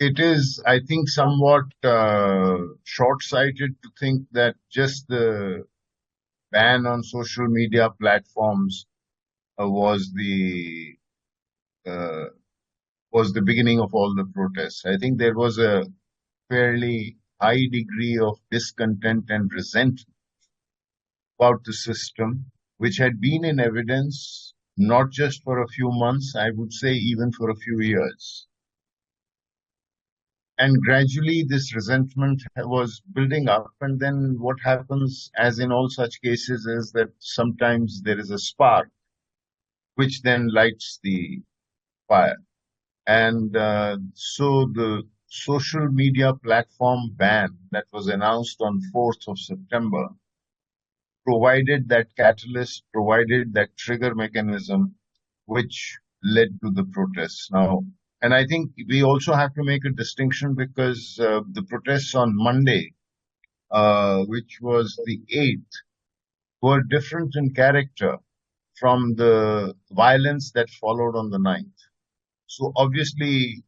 It is, I think, somewhat short-sighted to think that just the ban on social media platforms was uh, the beginning of all the protests. I think there was a fairly high degree of discontent and resentment about the system, which had been in evidence not just for a few months, I would say even for a few years. And gradually this resentment was building up. And then what happens, as in all such cases, is that sometimes there is a spark which then lights the fire. And so the social media platform ban that was announced on 4th of September provided that catalyst, provided that trigger mechanism, which led to the protests. Now, and I think we also have to make a distinction because the protests on Monday, which was the 8th, were different in character from the violence that followed on the 9th. So obviously,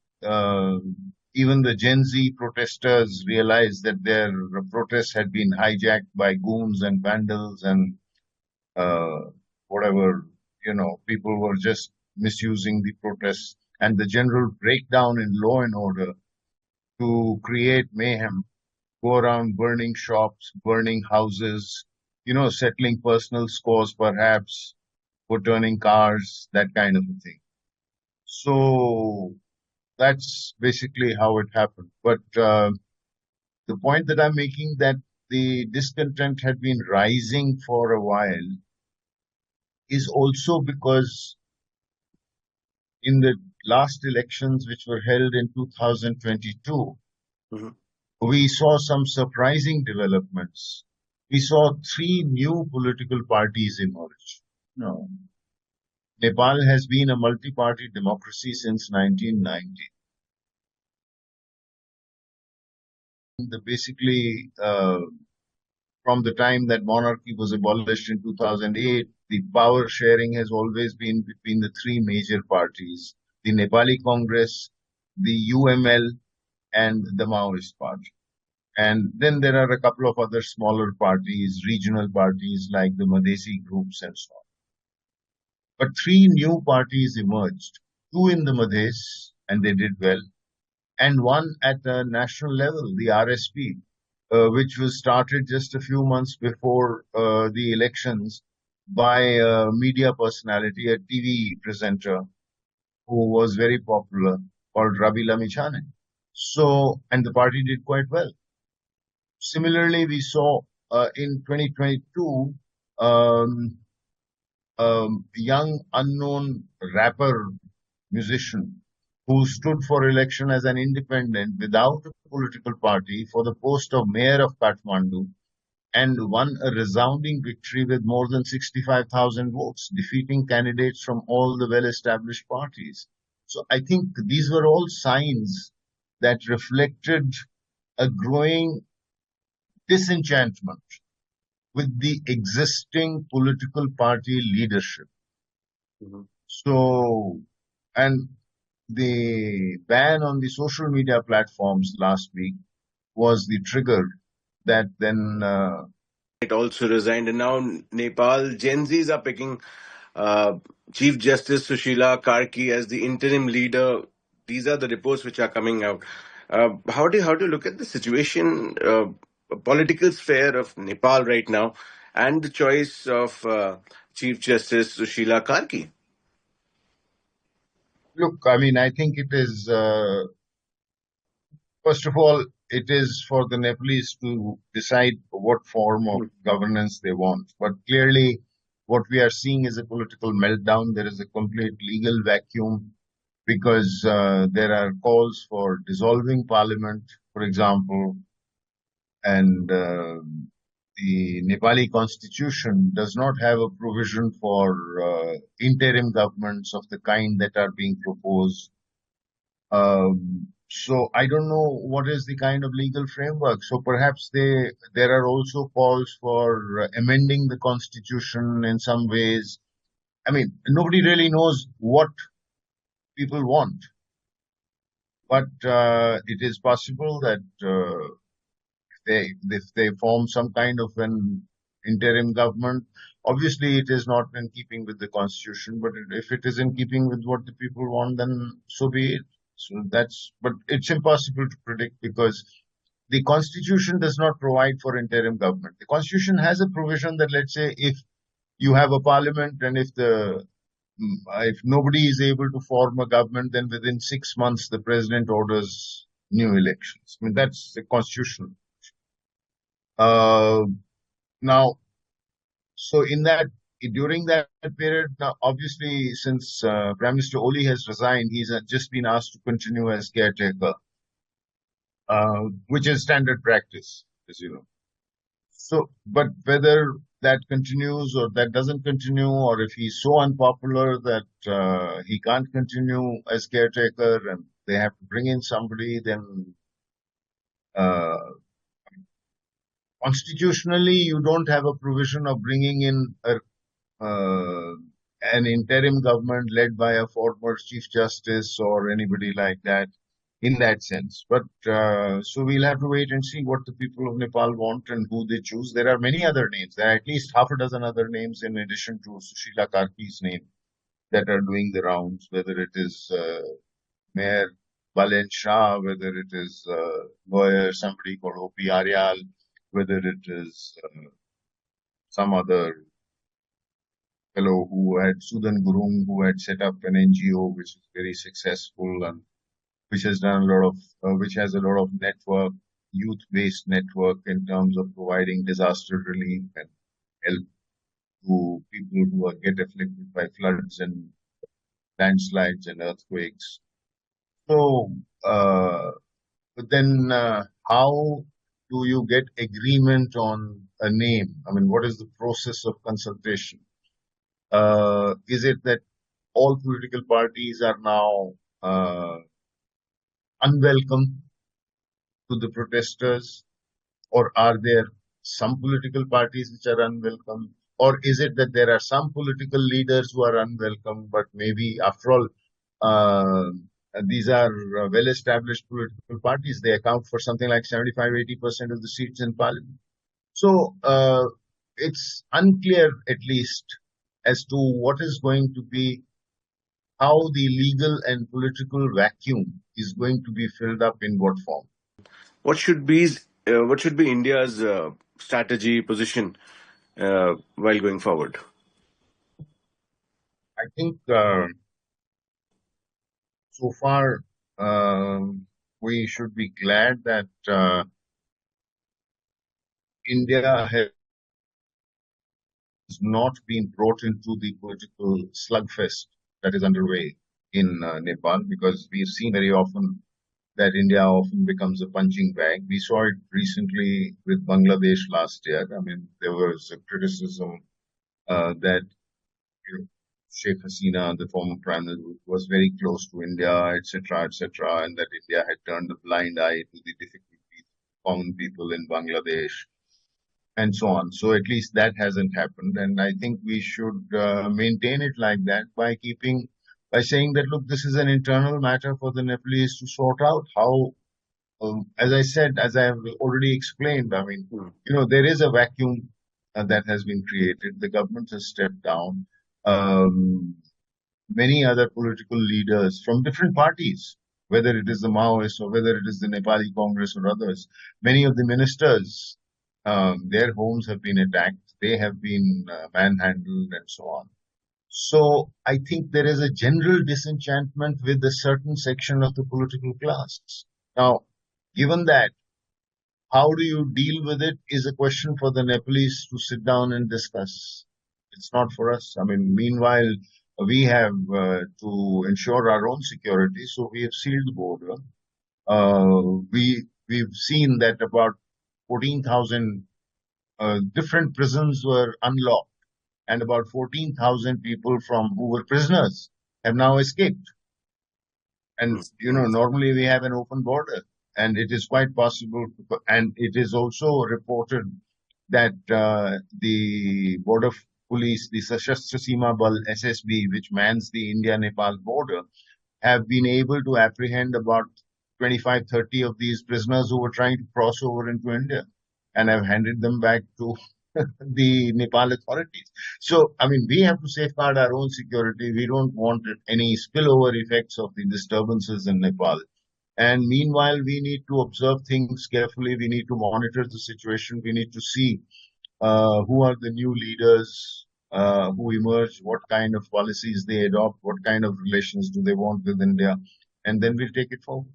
even the Gen Z protesters realized that their protests had been hijacked by goons and vandals and uh, whatever, people were just misusing the protests and the general breakdown in law and order to create mayhem, go around burning shops, burning houses, settling personal scores perhaps, overturning cars, that kind of a thing. So that's basically how it happened. But the point that I'm making that the discontent had been rising for a while is also because in the last elections, which were held in 2022, Mhm. we saw some surprising developments. We saw three new political parties emerge. No. Nepal has been a multi-party democracy since 1990. Basically, from the time that monarchy was abolished in 2008, the power sharing has always been between the three major parties, the Nepali Congress, the UML, and the Maoist Party. And then there are a couple of other smaller parties, regional parties like the Madhesi groups and so on. But three new parties emerged, two in the Madhes, and they did well, and one at a national level, the RSP, which was started just a few months before the elections by a media personality, a TV presenter who was very popular called Ravi Lamichhane. So, and the party did quite well. Similarly, we saw in 2022 um, young unknown rapper musician who stood for election as an independent without a political party for the post of mayor of Kathmandu and won a resounding victory with more than 65,000 votes, defeating candidates from all the well-established parties. So I think these were all signs that reflected a growing disenchantment with the existing political party leadership. Mhm. So, and the ban on the social media platforms last week was the trigger that then It also resigned, and now Nepal Gen Zs are picking uh, Chief Justice Sushila Karki as the interim leader. These are the reports which are coming out. How do you look at the situation, political sphere of Nepal right now, and the choice of Chief Justice Sushila Karki? look, I mean, I think it is, first of all, it is for the Nepalese to decide what form of governance they want. But clearly, what we are seeing is a political meltdown. There is a complete legal vacuum because there are calls for dissolving parliament, for example, and the Nepali constitution does not have a provision for interim governments of the kind that are being proposed. So I don't know what is the kind of legal framework. So perhaps there are also calls for amending the constitution in some ways. I mean, nobody really knows what people want. but it is possible that if they form some kind of an interim government, obviously it is not in keeping with the constitution. But if it is in keeping with what the people want, then so be it. So that's, but it's impossible to predict because the constitution does not provide for interim government. The constitution has a provision that, let's say, if you have a parliament and if nobody is able to form a government, then within 6 months the president orders new elections. I mean, that's the constitution. Uh, Now, so in that during that period, now obviously since Prime Minister Oli has resigned, he's just been asked to continue as caretaker, which is standard practice, as you know. So, but whether that continues or that doesn't continue, or if he's so unpopular that he can't continue as caretaker and they have to bring in somebody, then uh, constitutionally you don't have a provision of bringing in uh, an interim government led by a former chief justice or anybody like that in that sense. But so we'll have to wait and see what the people of Nepal want and who they choose. There are many other names. There are at least half a dozen other names in addition to Sushila Karki's name that are doing the rounds, whether it is Mayor Balen Shah, whether it is lawyer, somebody called O.P. Aryal, whether it is some other fellow who had Sudan Gurung, who had set up an NGO which is very successful and which has done a lot of, which has a lot of network, youth-based network in terms of providing disaster relief and help to people who get afflicted by floods and landslides and earthquakes. So, but then how do you get agreement on a name? I mean, what is the process of consultation? Is it that all political parties are now unwelcome to the protesters, or are there some political parties which are unwelcome? Or is it that there are some political leaders who are unwelcome, but maybe after all, uh, these are well established political parties? They account for something like 75-80% of the seats in parliament. So it's unclear, at least, as to what is going to be how the legal and political vacuum is going to be filled up in what form. What should be India's strategy position while going forward? I think so far we should be glad that India has not been brought into the political slugfest that is underway in Nepal, because we've seen very often that India often becomes a punching bag. We saw it recently with Bangladesh last year. I mean, there was a criticism that you know, Sheikh Hasina, the former prime minister, was very close to India, etc., and that India had turned a blind eye to the difficulties of common people in Bangladesh, and so on. So at least that hasn't happened, and I think we should maintain it like that by saying that look, this is an internal matter for the Nepalese to sort out. How, as I said, as I have already explained, I mean, there is a vacuum that has been created. The government has stepped down. Um, Many other political leaders from different parties, whether it is the Maoists or whether it is the Nepali Congress or others, many of the ministers, their homes have been attacked, they have been manhandled, and so on. So I think there is a general disenchantment with a certain section of the political class. Now, given that, how do you deal with it is a question for the Nepalese to sit down and discuss. It's not for us. I mean, meanwhile, we have to ensure our own security, so we have sealed the border. We've seen that about 14,000 different prisons were unlocked, and about 14,000 people from who were prisoners have now escaped. And normally we have an open border, and it is quite possible. And it is also reported that the border police, the Sashastra Seema Bal (SSB), which mans the India-Nepal border, have been able to apprehend about 25, 30 of these prisoners who were trying to cross over into India, and I've handed them back to the Nepal authorities. So, I mean, we have to safeguard our own security. We don't want any spillover effects of the disturbances in Nepal. And meanwhile, we need to observe things carefully. We need to monitor the situation. We need to see who are the new leaders who emerge, what kind of policies they adopt, what kind of relations do they want with India, and then we'll take it forward.